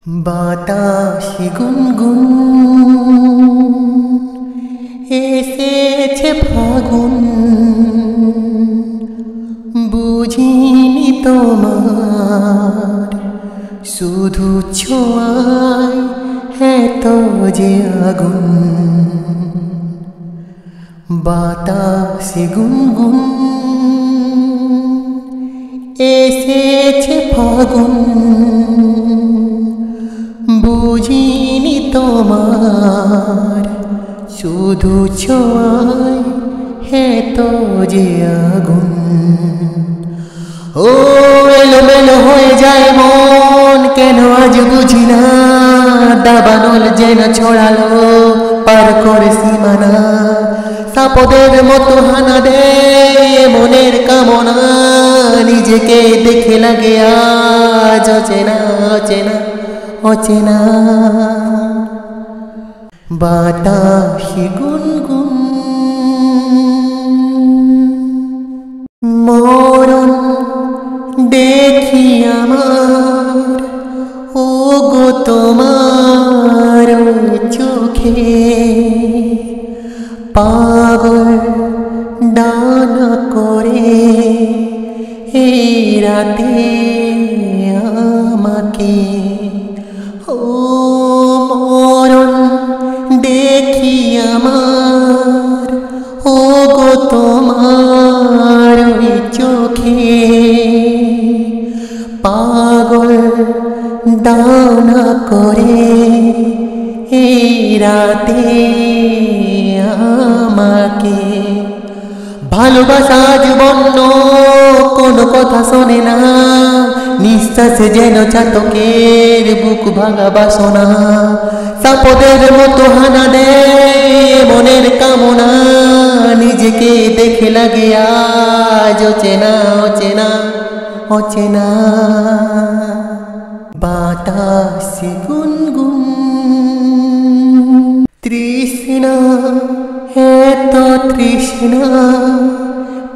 বাতাসে গুনগুন এসেছে ফাগুন, বুঝিনি তোমার শুধু ছোঁয়ায় এত যে আগুন। বাতাসে গুনগুন এসেছে ফাগুন, বুঝিনি তোমার শুধু ছোঁয়ায় এত যে আগুন। ও এলোমেলো হয়ে যায় মন, কেন আজ বুঝি না। দাবানল যেন ছড়ালো পার করে সীমানা, সাপদের মতো হানা দেয় মনের কামনা। নিজেকে দেখে লাগে আজ অচেনা অচেনা অচেনা। বাতাসে গুনগুন মরণ দেখি আমার, ও গো তোমার চোখে। পাগল ডানা করে এই রাতে আমাকে। ও মরণ দেখি আমার, ও গো তোমার চোখে। পাগল ডানা করে এই রাতে আমাকে। ভালোবাসা জীবন্য কোনো কথা শোনে না, নিঃশ্বাসে যেন চাতকের বুক ভাঙা বাসনা। সাপদের মতো হানা দেয় মনের কামনা, নিজেকে দেখে লাগে আজ অচেনা অচেনা অচেনা। বাতাসে গুনগুন তৃষ্ণা, এত তৃষ্ণা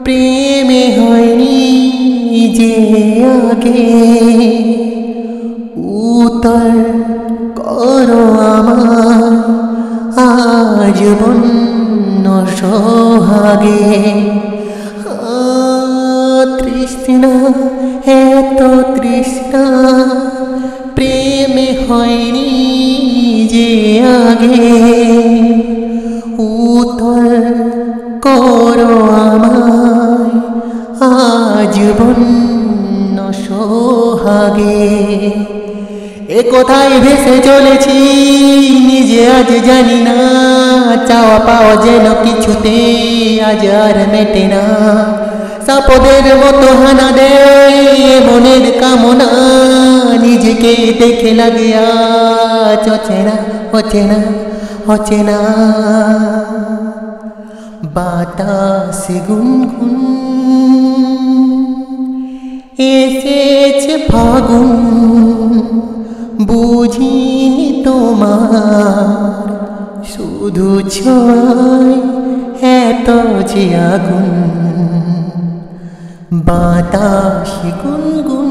প্রেমে হয়নি যে আগে। উত্তর করো আমার আজ বন্য সোহাগে। তৃষ্ণা, এত তৃষ্ণা প্রেমে হয়নি যে আগে। উত্তর করো আমায় আজ বন্য সোহাগে। এ কোথায় ভেসে চলেছি নিজে আজ জানি না। চাওয়া পাওয়া যেন কিছুতে আজ আর মেটে না। সাপদের মতো হানা দেয় মনের কামনা, নিজেকে দেখে লাগে আজ অচেনা অচেনা অচেনা। বাতাসে গুনগুন এসেছে ফাগুন, বুঝিনি তোমার শুধু ছোঁয়ায় এত যে আগুন। বাতাসে গুনগুন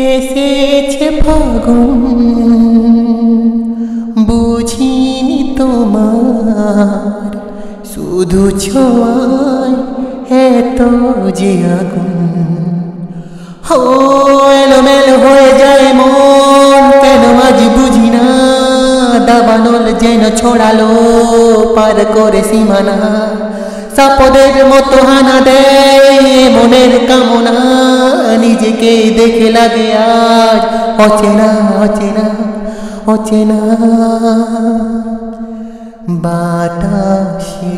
এসেছে ফাগুন, বুঝিনি তোমার শুধু ছোঁয়ায় এত যে আগুন। ও এলোমেলো হয়ে যায় মন, কেন আজ বুঝি না। দাবানল যেন ছড়ালো পার করে সীমানা, সাপদের মতো হানা দেয় মনের কামনা। নিজেকে দেখে লাগে আজ অচেনা অচেনা অচেনা। বাতাসে